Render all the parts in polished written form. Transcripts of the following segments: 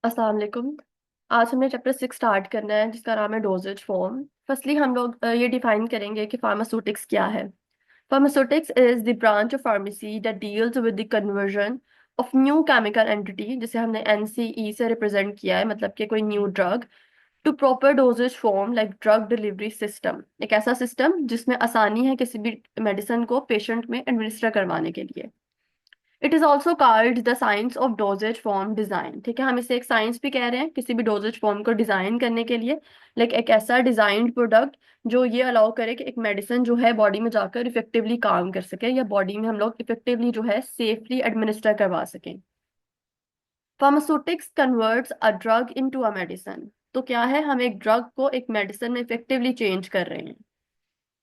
अस्सलाम वालेकुम। आज हमने चैप्टर 6 स्टार्ट करना है जिसका नाम है डोजेज फॉर्म। फर्स्टली हम लोग ये डिफाइन करेंगे कि फार्मास्यूटिक्स क्या है। Pharmaceutics is the branch of pharmacy that deals with the conversion of new chemical entity, जिसे हमने एनसीई से रिप्रेजेंट किया है, मतलब कि कोई new drug, to proper dosage form like drug delivery system. एक ऐसा सिस्टम जिसमें आसानी है किसी भी मेडिसिन को पेशेंट में एडमिनिस्टर करवाने के लिए। It is also called the science of doses form design. ठीक है, हम इसे एक साइंस भी कह रहे हैं किसी भी डोजेज फॉर्म को डिजाइन करने के लिए। लाइक एक ऐसा डिजाइंड प्रोडक्ट जो ये अलाउ करे कि एक मेडिसिन जो है बॉडी में जाकर इफेक्टिवली काम कर सके, या बॉडी में हम लोग इफेक्टिवली जो है सेफली एडमिनिस्टर करवा सकें। Pharmaceutics converts a drug into a medicine. तो क्या है, हम एक ड्रग को एक मेडिसिन में इफेक्टिवली चेंज कर रहे हैं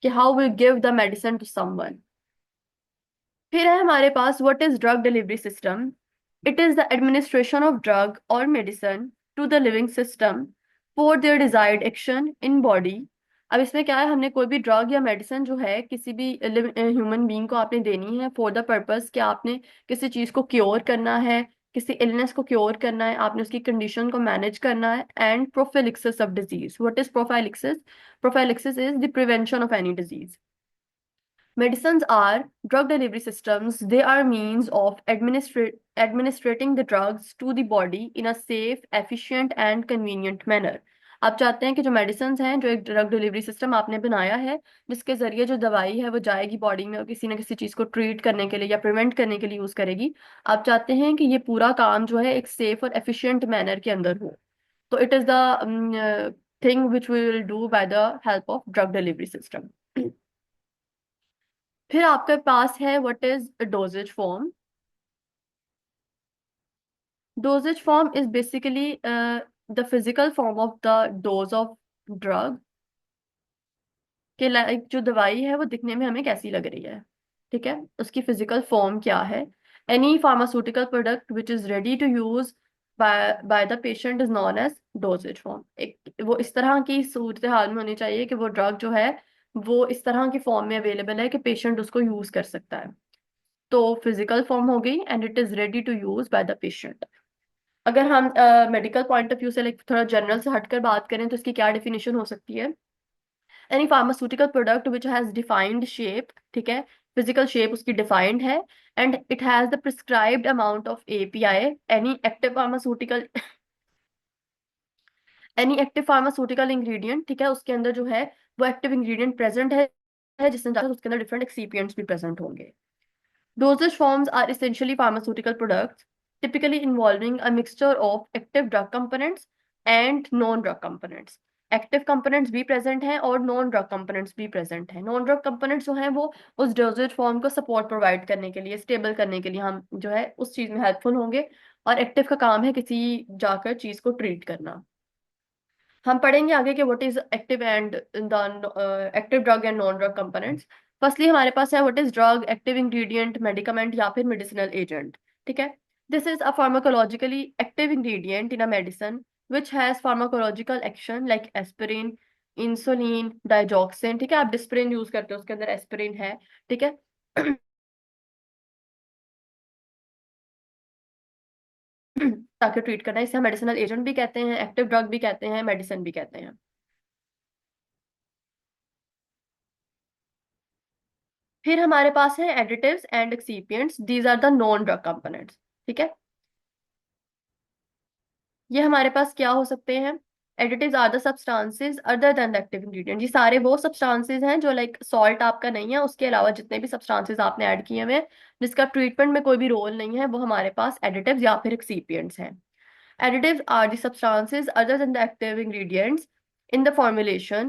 कि how will give the medicine to someone. फिर है हमारे पास what is drug delivery system. It is the administration of drug और medicine to the living system for their desired action in body. अब इसमें क्या है, हमने कोई भी ड्रग या मेडिसिन जो है किसी भी ह्यूमन बीइंग को आपने देनी है फॉर द पर्पस कि आपने किसी चीज को क्योर करना है, किसी इलनेस को क्योर करना है, आपने उसकी कंडीशन को मैनेज करना है। And prophylaxis of disease. What is prophylaxis? Prophylaxis is the prevention of any disease. Medicines are drug delivery systems. They are means of administrating the drugs to the body in a safe, efficient and convenient manner. आप चाहते हैं कि जो medicine हैं, जो एक drug delivery system आपने बनाया है जिसके जरिए जो दवाई है वो जाएगी बॉडी में और किसी न किसी चीज को ट्रीट करने के लिए या प्रिवेंट करने के लिए यूज करेगी। आप चाहते हैं कि ये पूरा काम जो है एक सेफ और एफिशिएंट मैनर के अंदर हो। तो it is the thing which we will do by the help of drug delivery system. फिर आपके पास है what is dosage form. Dosage form is basically the physical form of the dose of drug, के like जो दवाई है वो दिखने में हमें कैसी लग रही है। ठीक है, उसकी फिजिकल फॉर्म क्या है। Any pharmaceutical product which is ready to use by the patient is known as dosage form. एक वो इस तरह की सूरत हाल में होनी चाहिए कि वो ड्रग जो है वो इस तरह की फॉर्म में अवेलेबल है कि पेशेंट उसको यूज कर सकता है। तो फिजिकल फॉर्म हो गई and it is ready to use by the patient. अगर हम मेडिकल पॉइंट ऑफ व्यू से लाइक थोड़ा जनरल से हटकर बात करें तो इसकी क्या डेफिनेशन हो सकती है। Any pharmaceutical product which has defined shape. ठीक है, फिजिकल शेप उसकी डिफाइंड है and it has the prescribed amount of API. Any active pharmaceutical any active pharmaceutical ingredient, ठीक है, उसके अंदर जो है वो एक्टिव इंग्रेडिएंट प्रेजेंट है जिसमें जाकर उसके अंदर डिफरेंट एक्सीपिएंट्स भी प्रेजेंट होंगे। Dosage forms are essentially pharmaceutical products, typically involving a mixture of active drug components and non-drug components. Active components भी प्रेजेंट हैं और नॉन ड्रग कंपोनेंट्स भी प्रेजेंट हैं। नॉन ड्रग कंपोनेंट्स जो हैं वो उस डोजेज फॉर्म को सपोर्ट प्रोवाइड करने के लिए, स्टेबल करने के लिए हम जो है उस चीज में हेल्पफुल होंगे। और एक्टिव का काम है किसी जाकर चीज को ट्रीट करना। हम पढ़ेंगे आगे कि what is active and the active drug and non drug components. Firstly हमारे पास है what is drug, active ingredient, medicament या फिर मेडिसिनल एजेंट। ठीक है, this is a pharmacologically active ingredient in a medicine which has pharmacological action like aspirin, insulin, digoxin. ठीक है, आप डिस्प्रिन यूज करते हो, उसके अंदर एस्पिरिन है। ठीक है ताकि ट्रीट करना है, इसे हम मेडिसिनल एजेंट भी कहते हैं, एक्टिव ड्रग भी कहते हैं, मेडिसिन भी कहते हैं। फिर हमारे पास है additives and excipients, these are the non drug components. ठीक है, ये हमारे पास क्या हो सकते हैं। Additives are the substances other than the active ingredient. ये सारे वो सब्सटेंसेस हैं जो लाइक सॉल्ट आपका नहीं है, उसके अलावा जितने भी सब्सटेंसेस आपने ऐड किए हुए हैं जिसका ट्रीटमेंट में कोई भी रोल नहीं है, वो हमारे पास एडिटिव्स या फिर एक्सीपिएंट्स हैं। Additives are the substances other than the active ingredients in the formulation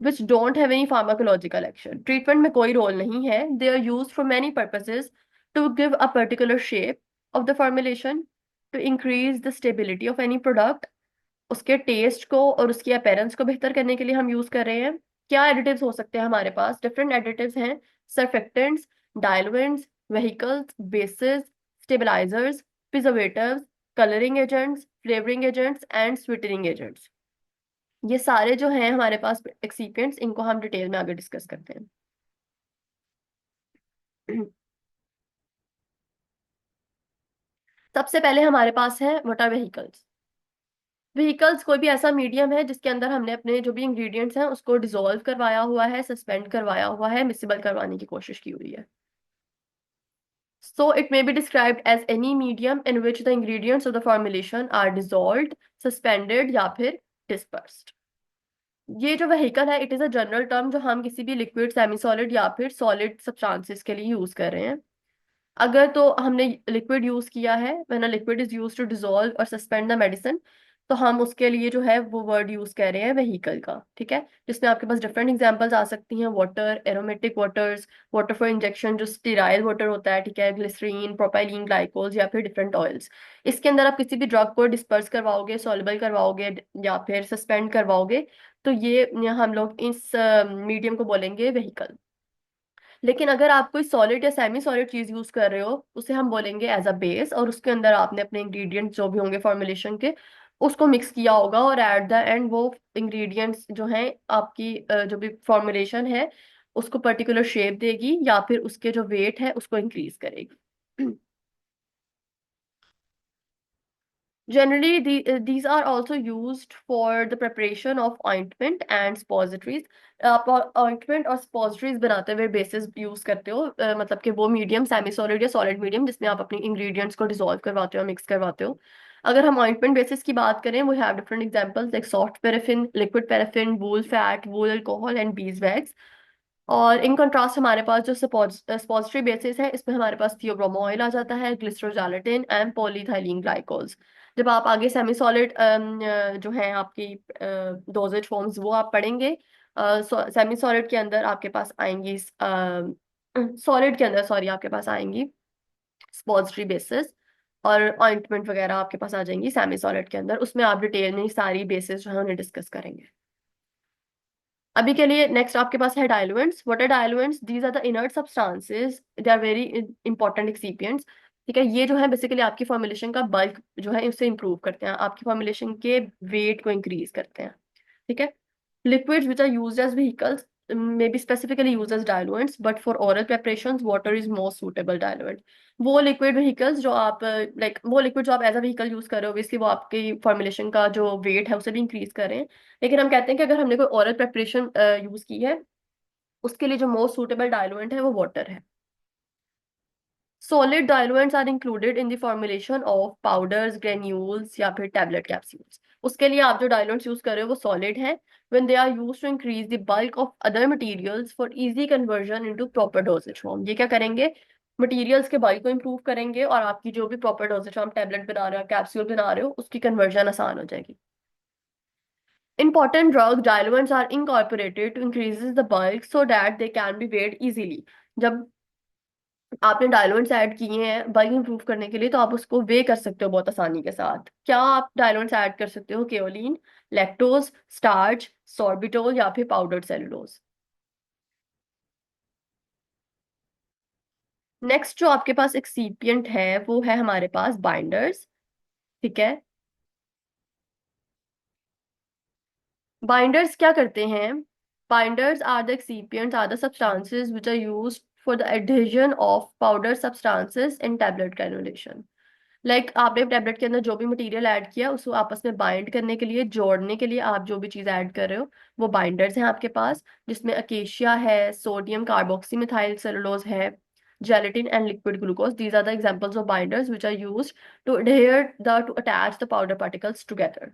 which don't have any pharmacological action. Treatment में कोई रोल नहीं है. They are used for many purposes to give a particular shape of the formulation, to increase the stability of any product. उसके test को और उसकी appearance को बेहतर करने के लिए हम यूज कर रहे हैं। क्या एडिटिव्स हो सकते हैं हमारे पास? डिफरेंट एडिटिव्स हैं। Surfactants, diluents, vehicles, bases, stabilizers, preservatives, colouring agents, flavouring agents and sweetening agents. ये सारे जो हैं हमारे पास एक्सीपिएंट्स, इनको हम डिटेल में आगे डिस्कस करते हैं। सबसे पहले हमारे पास है व्हाट आर व्हीकल्स। व्हीकल्स कोई भी ऐसा मीडियम है जिसके अंदर हमने अपने जो भी इंग्रेडिएंट्स हैं उसको डिसॉल्व करवाया हुआ है, सस्पेंड करवाया हुआ है, मिसिबल करवाने की कोशिश की हुई है. So it may be described as any medium in which the ingredients of the formulation are dissolved, suspended या फिर dispersed. ये जो व्हीकल है, it is a general term जो हम किसी भी लिक्विड, सेमी सॉलिड या फिर सॉलिड सब्सटेंसेस के लिए यूज कर रहे हैं. अगर तो हमने लिक्विड यूज किया है, when a liquid is use to dissolve or suspend the medicine, तो हम उसके लिए जो है वो वर्ड यूज कर रहे हैं व्हीकल का. ठीक है, जिसमें आपके पास डिफरेंट एग्जांपल्स आ सकती हैं: water, aromatic waters, water for injection जो स्टीराइल वाटर होता है, ठीक है, ग्लिसरीन, प्रोपाइलीन ग्लाइकोल्स या फिर डिफरेंट ऑयल्स. इसके अंदर आप किसी भी ड्रग को डिस्पर्स करवाओगे, सॉल्युबल करवाओगे या फिर सस्पेंड करवाओगे, तो ये हम लोग इस मीडियम को बोलेंगे व्हीकल. लेकिन अगर आप कोई सॉलिड या सेमी सॉलिड चीज यूज कर रहे हो, उसे हम बोलेंगे एज अ बेस, और उसके अंदर आपने अपने इंग्रेडिएंट्स जो भी होंगे फॉर्मुलेशन के, उसको मिक्स किया होगा, और एट द एंड वो इंग्रेडिएंट्स जो हैं आपकी जो भी फॉर्मुलेशन है उसको पर्टिकुलर शेप देगी या फिर उसके जो वेट है उसको इंक्रीज करेगी. Generally, these are also used for the preparation of ointment and suppositories. आप ointment और suppositories बनाते हुए bases यूज करते हो, मतलब कि वो मीडियम, सेमी सॉलिड या सॉलिड मीडियम, जिसमें आप अपनी इंग्रेडिएंट्स को डिसॉल्व करवाते हो, मिक्स करवाते हो. अगर हम ऑइंटमेंट बेसिस की बात करें, we have different examples like soft paraffin, liquid paraffin, wool fat, wool alcohol and beeswax. और इन कंट्रास्ट हमारे पास जो सपोजिटरी बेसिस है, इसमें हमारे पास थियोब्रोमो ऑयल आ जाता है, ग्लिसरोजालेटिन एंड पॉलीथाइलीन ग्लाइकोल्स. जब आप आगे सेमी सॉलिड जो है आपकी डोजेज फॉर्म्स वो आप पढ़ेंगे. सेमी सॉलिड के अंदर आपके पास आएंगी, सॉलिड के अंदर सॉरी आपके पास आएंगी सपोजिटरी बेसिस, और ऑइंटमेंट वगैरह आपके पास आ जाएंगी सेमी सॉलिड के अंदर. उसमें आप डिटेल में सारी बेसिस जो है उन्हें डिस्कस करेंगे. अभी के लिए नेक्स्ट आपके पास है diluents. What are diluents? These are the inert substances, they are very important excipients. ठीक है, ये जो है बेसिकली आपकी फॉर्मुलेशन का बल्क जो है उससे इंप्रूव करते हैं, आपकी फॉर्मुलेशन के वेट को इंक्रीज करते हैं. ठीक है. Liquids which are used as vehicles may be specifically used as diluents, but for oral preparations, water is most suitable diluent. वो लिक्विड व्हीकल्स जो आप लाइक वो लिक्विड जो आप एज अ व्हीकल यूज कर रहे हो, obviously वो आपकी फॉर्मुलेशन का जो वेट है उसे भी इंक्रीज कर रहे हैं. लेकिन हम कहते हैं कि अगर हमने कोई ओरल प्रेपरेशन यूज की है, उसके लिए जो मोस्ट सुटेबल डायलुएंट है वो वाटर है. Solid diluents are included in the formulation of powders, granules या फिर tablet capsules. उसके लिए आप जो diluents यूज कर रहे हो वो solid है. When they are used to increase the bulk of other materials for easy conversion into proper dosage form. ये क्या करेंगे? मटेरियल्स के bulk को improve करेंगे और आपकी जो भी proper dosage form, tablet बना रहे हो, कैप्सूल बना रहे हो, उसकी conversion आसान हो जाएगी. Important drug diluents are incorporated to increases the bulk so that they can be weighed easily. जब आपने डायलूएंट्स ऐड किए हैं बल्क इंप्रूव करने के लिए, तो आप उसको वे कर सकते हो बहुत आसानी के साथ. क्या आप डायलूएंट्स ऐड कर सकते हो? केओलिन, लैक्टोज, स्टार्च, सॉर्बिटोल या फिर पाउडर्ड सेलुलोज. नेक्स्ट जो आपके पास एक्सीपिएंट है वो है हमारे पास बाइंडर्स. ठीक है, बाइंडर्स क्या करते हैं? Binders are the excipients are the substances which are used for the adhesion of powder substances in tablet granulation. Like आपने टैबलेट के अंदर जो भी मटेरियल ऐड किया उसको आपस में बाइंड करने के लिए, जोड़ने के लिए आप जो भी चीज ऐड कर रहे हो वो बाइंडर्स हैं आपके पास, जिसमें अकेशिया है, सोडियम कार्बोक्सी मिथाइल सेलुलोज है, gelatin and liquid glucose. These are the examples of binders which are used to attach the powder particles together.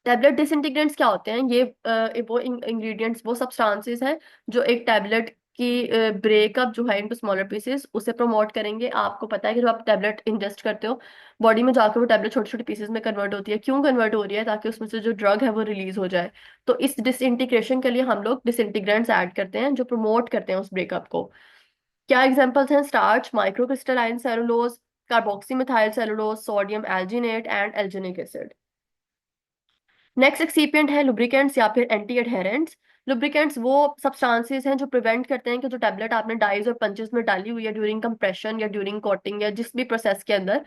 Tablet disintegrants क्या होते हैं? ये वो इंग्रेडिएंट्स, वो सब्सटेंसेस हैं जो एक टैबलेट की ब्रेकअप जो है इनटू स्मॉलर पीसेस उसे प्रमोट करेंगे. आपको पता है कि जब आप टैबलेट इंजेस्ट करते हो, बॉडी में जाकर वो टैबलेट छोटे छोटे पीसेस में कन्वर्ट होती है. क्यों कन्वर्ट हो रही है? ताकि उसमें से जो ड्रग है वो रिलीज हो जाए. तो इस डिसइंटीग्रेशन के लिए हम लोग डिसइंटीग्रेंट्स ऐड करते हैं जो प्रमोट करते हैं उस ब्रेकअप को. क्या एग्जांपल्स हैं? Starch, microcrystalline cellulose, carboxy methyl cellulose, sodium alginate and alginic acid. Next excipient है लुब्रिकेंट्स या फिर एंटी एडहेरेंट्स. लुब्रिकेंट्स वो सब्सटेंसेस हैं जो प्रिवेंट करते हैं कि जो टैबलेट आपने डाइज और पंचेस में डाली हुई है ड्यूरिंग कंप्रेशन या ड्यूरिंग कोटिंग या जिस भी प्रोसेस के अंदर,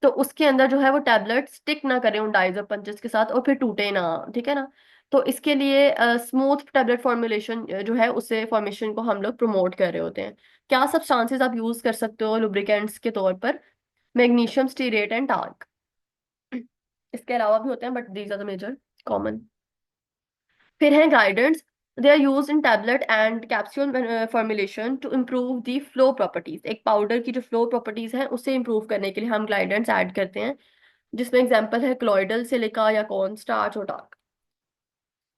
तो उसके अंदर जो है वो टैबलेट स्टिक ना करे उन डाइज और पंचेस के साथ और फिर टूटे ना. ठीक है ना. तो इसके लिए स्मूथ टैबलेट फॉर्मुलेशन जो है उसे फॉर्मेशन को हम लोग प्रमोट कर रहे होते हैं. क्या सब्सटेंसेस आप यूज कर सकते हो लुब्रिकेंट्स के तौर पर? Magnesium stearate and talc. इसके अलावा भी होते हैं but these are the major common. फिर है guidance. They are use in tablet and capsule formulation to improve the flow properties. एक पाउडर की जो फ्लो प्रॉपर्टीज हैं उसे इम्प्रूव करने के लिए हम गाइडेंस ऐड करते हैं, जिसमें एग्जांपल है क्लोइडल सिलिका या कॉर्न स्टार्च और टार्क।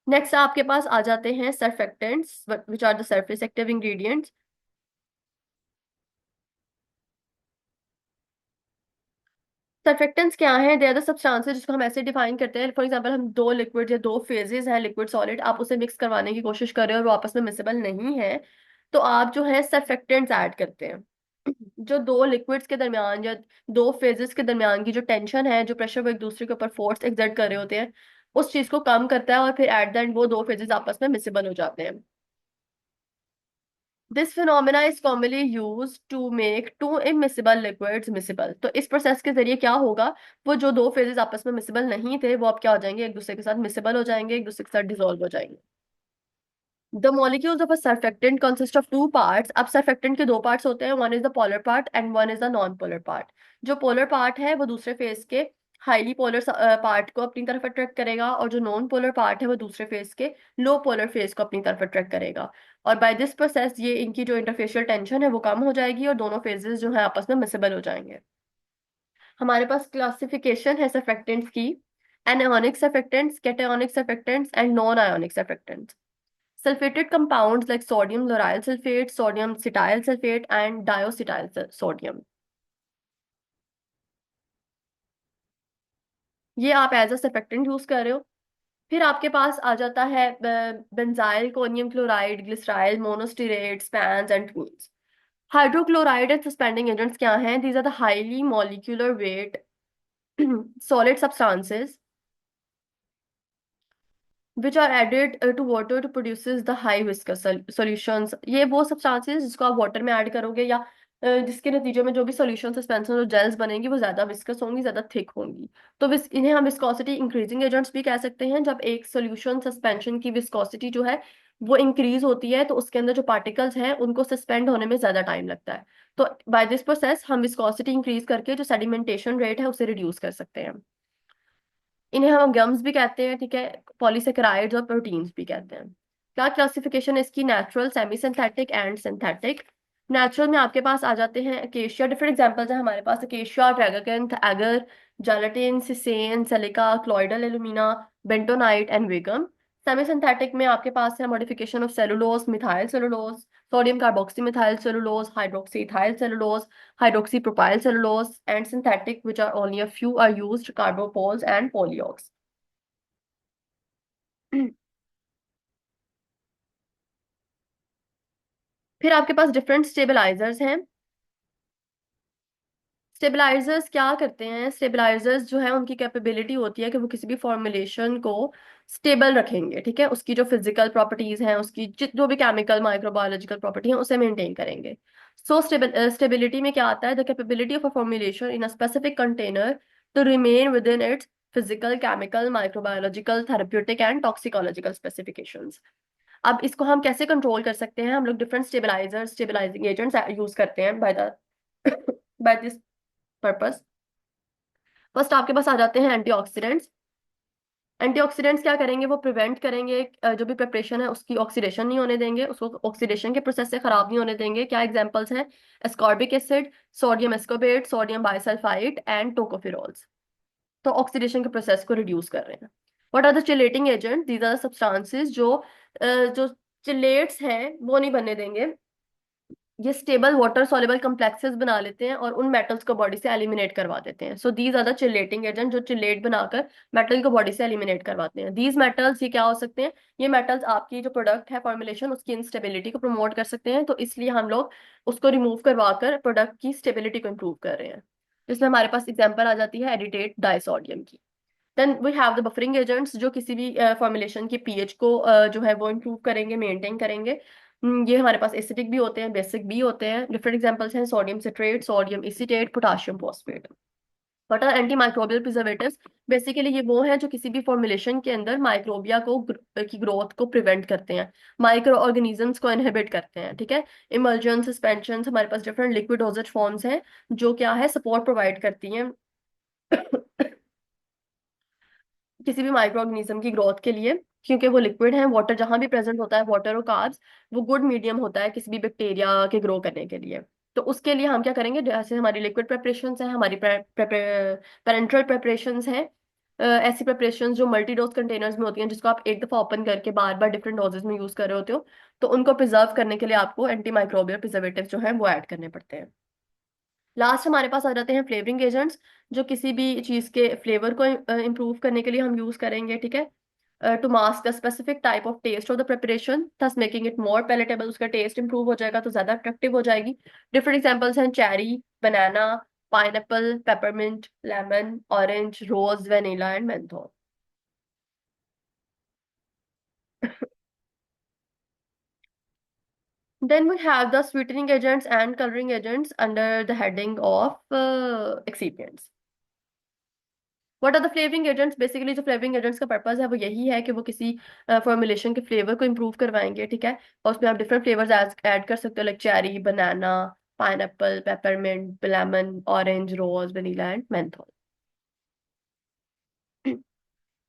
नेक्स्ट आपके पास आ जाते हैं surfactants which are the surface active ingredients. Surfactants क्या है? दे आर द सब्सटेंसेस जिसको हम ऐसे डिफाइन करते हैं, फॉर एग्जांपल हम दो लिक्विड या दो फेजेस हैं लिक्विड सॉलिड, आप उसे मिक्स करवाने की कोशिश कर रहे हो और वो आपस में मिसेबल नहीं है, तो आप जो है सर्फेक्टेंट्स ऐड करते हैं। जो दो लिक्विड्स के दरमियान या दो फेजेस के दरमियान की जो टेंशन है, जो प्रेशर वो एक दूसरे के ऊपर फोर्स एक्सर्ट कर रहे होते हैं, उस चीज को कम करता है और फिर एट द एंड वो दो फेजेस आपस में मिसेबल हो जाते हैं। This phenomena is commonly use to make two immiscible liquids miscible. तो इस प्रोसेस के जरिए क्या होगा, वो जो दो फेजेस आपस में मिसिबल नहीं थे वो अब क्या हो जाएंगे, एक दूसरे के साथ मिसिबल हो जाएंगे, एक दूसरे के साथ डिसॉल्व हो जाएंगे। The molecules of a surfactant consist of two parts. अब सर्फेक्टेंट के दो पार्ट्स होते हैं, one is the polar part and one is the non polar part. जो पोलर पार्ट है वो दूसरे फेज के हाईली पोलर पार्ट को अपनी तरफ अट्रैक्ट करेगा, और जो नॉन पोलर पार्ट है वो दूसरे फेज के लो पोलर फेज को अपनी तरफ अट्रैक्ट करेगा। और बाय दिस प्रोसेस ये इनकी जो इंटरफेशियल टेंशन है वो कम हो जाएगी और दोनों फेजेस जो है आपस में मिसेबल हो जाएंगे। हमारे पास क्लासिफिकेशन है सर्फेक्टेंट्स की: anionic surfactants, cationic surfactants and non ionic surfactants. Sulfated compounds like sodium lauryl sulfate, sodium cetyl sulfate, and diacetyl sodium, ये आप एज अ सर्फेक्टेंट यूज कर रहे हो। फिर आपके पास आ जाता है benzalkonium chloride, glyceryl, monostearate, spans and tools. Hydrochloride and suspending agents क्या हैं? These are the highly molecular weight solid substances which are added to water to produces the high viscous solutions। ये वो substances जिसको आप water में add करोगे या जिसके नतीजे में जो भी सॉल्यूशन सस्पेंशन और जेल्स बनेंगी वो ज्यादा विस्कस होंगी, ज्यादा थिक होंगी। तो इन्हें हम विस्कोसिटी इंक्रीजिंग एजेंट्स भी कह सकते हैं। जब एक सॉल्यूशन सस्पेंशन की विस्कोसिटी जो है वो इंक्रीज होती है तो उसके अंदर जो पार्टिकल्स हैं उनको सस्पेंड होने में ज्यादा टाइम लगता है। तो बाय दिस प्रोसेस हम विस्कोसिटी इंक्रीज करके जो सेडिमेंटेशन रेट है उसे रिड्यूस कर सकते हैं। इन्हें हम गम्स भी कहते हैं, ठीक है, पॉलीसेकेराइड्स और प्रोटीन्स भी कहते हैं। क्या क्लासिफिकेशन है इसकी? Natural, semi synthetic and synthetic. Natural में आपके पास आ जाते हैं अकेशिया, डिफरेंट एग्जांपल्स हैं हमारे पास: acacia, tragacanth, agar, gelatin, casein, silica, colloidal alumina, bentonite and veegum. Semi synthetic में आपके पास है modification of cellulose, methyl cellulose, sodium carboxy methyl cellulose, hydroxy ethyl cellulose, hydroxypropyl cellulose, and synthetic, which are only a few, are used carbopoles and polyols। फिर आपके पास different stabilisers हैं। Stabilisers क्या करते हैं? स्टेबलाइजर्स जो है उनकी कैपेबिलिटी होती है कि वो किसी भी फॉर्मुलेशन को स्टेबल रखेंगे, ठीक है, उसकी जो फिजिकल प्रॉपर्टीज हैं, उसकी जो भी केमिकल माइक्रोबायोलॉजिकल प्रॉपर्टी है उसे मेंटेन करेंगे। सो स्टेबिलिटी में क्या आता है? The capability of a formulation in a specific container to remain within its physical, chemical, microbiological, therapeutic and toxicological specifications. अब इसको हम कैसे कंट्रोल कर सकते हैं? हम लोग different stabilizers, stabilizing agents use करते हैं by the by this purpose. First आपके पास आ जाते हैं एंटीऑक्सीडेंट्स। एंटीऑक्सीडेंट्स क्या करेंगे? वो प्रिवेंट करेंगे जो भी प्रिपरेशन है उसकी ऑक्सीडेशन नहीं होने देंगे, उसको ऑक्सीडेशन के प्रोसेस से खराब नहीं होने देंगे। क्या एग्जांपल्स हैं? Ascorbic acid, sodium ascorbate, sodium bisulphide and tocopherols. तो ऑक्सीडेशन के प्रोसेस को रिड्यूस कर रहे हैं। What are the chelating agent? These are substances जो चिलेट्स हैं वो नहीं बनने देंगे। ये स्टेबल वाटर सॉल्युबल कॉम्प्लेक्सेस बना लेते हैं और उन मेटल्स को बॉडी से एलिमिनेट करवा देते हैं। So these are the chelating agent जो चिलेट बनाकर मेटल को बॉडी से एलिमिनेट करवाते हैं। दीज मेटल्स ये क्या हो सकते हैं? ये मेटल्स आपकी जो प्रोडक्ट है फॉर्मुलेशन उसकी इंस्टेबिलिटी को प्रमोट कर सकते हैं, तो इसलिए हम लोग उसको रिमूव करवाकर प्रोडक्ट की स्टेबिलिटी को इम्प्रूव कर रहे हैं। इसमें हमारे पास एग्जाम्पल आ जाती है एडिटेट डाइसोडियम की। Then we have the buffering agents जो किसी भी फॉर्मुलेशन के पीएच को जो है वो इम्प्रूव करेंगे, मेंटेन करेंगे। ये हमारे पास एसिडिक भी होते हैं, बेसिक भी होते हैं। डिफरेंट एग्जांपल्स हैं sodium citrate, sodium acetate, potassium phosphate. What are anti microbial preservatives? Basically ये वो हैं जो किसी भी फॉर्मुलेशन के अंदर माइक्रोबिया की ग्रोथ को प्रिवेंट करते हैं, माइक्रो ऑर्गेनिजम्स को इनहिबिट करते हैं, ठीक है। इमल्जन, सस्पेंशन, हमारे पास डिफरेंट लिक्विड डोजेज फॉर्म्स हैं जो क्या है, सपोर्ट प्रोवाइड करती हैं किसी भी माइक्रो ऑर्गेनिज्म की ग्रोथ के लिए, क्योंकि वो लिक्विड है, वाटर जहां भी प्रेजेंट होता है, वाटर और कार्ब्स, वो गुड मीडियम होता है किसी भी बैक्टीरिया के ग्रो करने के लिए। तो उसके लिए हम क्या करेंगे, जैसे हमारी लिक्विड प्रेपरेशंस हैं, हमारी पेरेंट्रल प्रेपरेशंस हैं, ऐसी प्रेपरेशंस जो मल्टी डोज कंटेनर्स में होती हैं, जिसको आप एक दफा ओपन करके बार बार डिफरेंट डोजेस में यूज कर रहे होते हो, तो उनको प्रिजर्व करने के लिए आपको एंटी माइक्रोबियल प्रिजर्वेटिव जो है वो ऐड करने पड़ते हैं। लास्ट हमारे पास आ जाते हैं फ्लेवरिंग एजेंट्स, जो किसी भी चीज के फ्लेवर को इम्प्रूव करने के लिए हम यूज करेंगे, ठीक है, to mask the specific type of taste of the preparation, thus making it more palatable, उसका टेस्ट इंप्रूव हो जाएगा तो ज्यादा अट्रैक्टिव हो जाएगी। डिफरेंट एग्जांपल्स हैं cherry, banana, pineapple, peppermint, lemon, orange, rose, vanilla and menthol. Then we have the sweetening agents and coloring agents under the heading of excipients. What are the flavouring agents? Basically जो flavouring agents का purpose है वो यही है कि वो किसी formulation के फ्लेवर को इम्प्रूव करवाएंगे, ठीक है। और उसमें आप डिफरेंट फ्लेवर्स ऐड कर सकते हो, like cherry, banana, pineapple, peppermint, lemon, orange, rose, vanilla and menthol.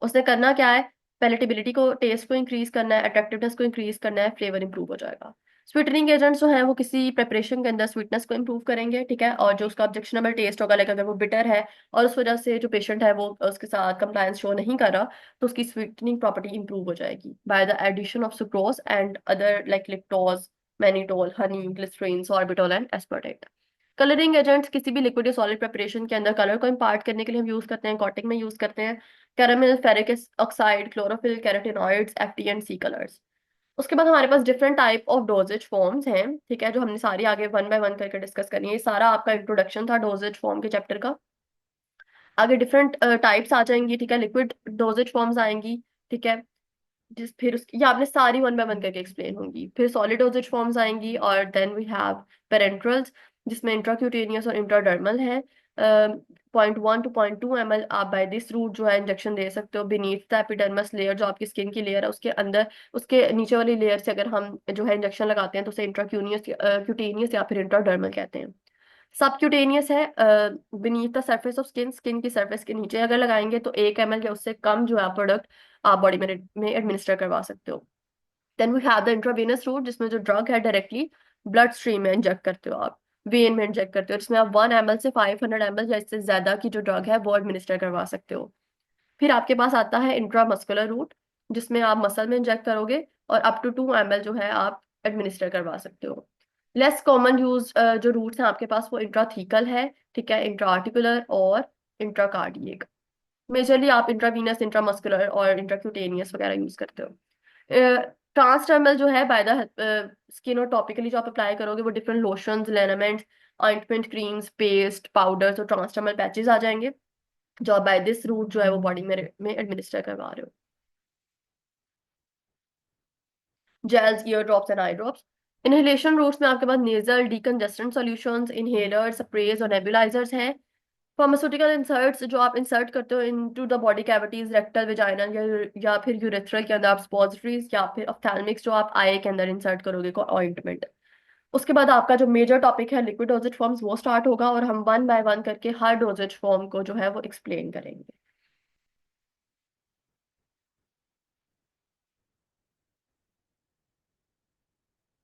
उसने करना क्या है, पैलेटेबिलिटी को, टेस्ट को इंक्रीज करना है, अट्रैक्टिवनेस को इंक्रीज करना है, फ्लेवर इंप्रूव हो जाएगा। स्वीटनिंग एजेंट्स जो है वो किसी प्रेपरेशन के अंदर स्वीटनेस को इंप्रूव करेंगे, ठीक है, और जो उसका ऑब्जेक्शनेबल टेस्ट होगा, लाइक अगर वो बिटर है और उस वजह से जो पेशेंट है वो उसके साथ कंप्लायंस शो नहीं कर रहा, तो उसकी स्वीटनिंग प्रॉपर्टी इंप्रूव हो जाएगी by the addition of sucrose and other like lactose, mannitol, honey, glycerin, sorbitol and aspartate. Colouring agents किसी भी लिक्विड या सॉलिड प्रिपरेशन के अंदर कलर को इम्पार्ट करने के लिए हम यूज करते हैं, कॉटिंग में यूज करते हैं। Caramel, ferric oxide, chlorophyll, carotenoids, FD and C colours. उसके बाद हमारे पास different type of dosage forms हैं, ठीक है, जो हमने सारी आगे वन बाय वन करके डिस्कस करनी है। ये सारा आपका इंट्रोडक्शन था डोजेज फॉर्म के चैप्टर का। आगे डिफरेंट टाइप्स आ जाएंगी, ठीक है, लिक्विड डोजेज फॉर्म्स आएंगी, ठीक है, जिस फिर उसकी ये आपने सारी वन बाय वन करके एक्सप्लेन होंगी। फिर सॉलिड डोजेज फॉर्म्स आएंगी, और देन वी हैव पेरेंट्रल्स, जिसमें इंट्राक्यूटेनियस और इंट्राडर्मल है। 0.1 to 0.2 ml आप बाय दिस रूट जो है इंजेक्शन दे सकते हो बीनीथ द एपिडर्मस लेयर, जो आपकी स्किन की लेयर है उसके अंदर, उसके नीचे वाली लेयर से अगर हम जो है इंजेक्शन लगाते हैं तो उसे इंट्राक्यूनियस क्यूटेनियस या फिर इंट्राडर्मल कहते हैं। सबक्यूटेनियस है beneath the surface of skin, skin की सरफेस के नीचे अगर लगाएंगे तो 1 ml या उससे कम जो है प्रोडक्ट आप बॉडी में एडमिनिस्टर करवा सकते हो। Then we have the intravenous route, जिसमें जो ड्रग है डायरेक्टली ब्लड स्ट्रीम में इंजेक्ट करते हो आप, वेन में इंजेक्ट करते हो, जिसमें आप 1 ml से 500 ml या इससे ज्यादा की जो ड्रग है वो एडमिनिस्टर करवा सकते हो। फिर आपके पास आता है इंट्रामस्कुलर रूट, जिसमें आप मसल में इंजेक्ट करोगे और अप टू 2 ml जो है आप एडमिनिस्टर करवा सकते हो। लेस कॉमन यूज जो रूट्स हैं आपके पास वो इंट्राथीकल है, ठीक है, इंट्राआर्टिकुलर और इंट्राकार्डियक। मेजरली आप इंट्रावीनस, इंट्रामस्कुलर और इंट्राक्यूटेनियस वगैरह यूज करते हो। ट्रांसडर्मल जो है बाय द स्किन और टॉपिकली जो आप अप्लाई करोगे वो different lotions, liniments, ointment, creams, paste, powders और ट्रांसडर्मल पैचेस आ जाएंगे, जो आप बाय दिस रूट जो है वो बॉडी में एडमिनिस्टर करवा रहे हो। Gels, ear drops and eye drops. Inhalation routes में आपके पास nasal, decongestant solutions, inhaler, sprays और नेबुलाइजर्स हैं। फार्मास्यूटिकल इंसर्ट्स जो आप इंसर्ट करते हो into the body cavities, rectal, vaginal या फिर यूरेथ्रल के अंदर आप स्पॉजिटरीज, या फिर ऑप्थेल्मिक्स जो आप आई के अंदर इंसर्ट करोगे को ऑइंटमेंट। उसके बाद आपका जो मेजर टॉपिक है लिक्विड डोजेज फॉर्म्स वो स्टार्ट होगा, और हम वन बाय वन करके हर डोजेज फॉर्म को जो है वो एक्सप्लेन करेंगे।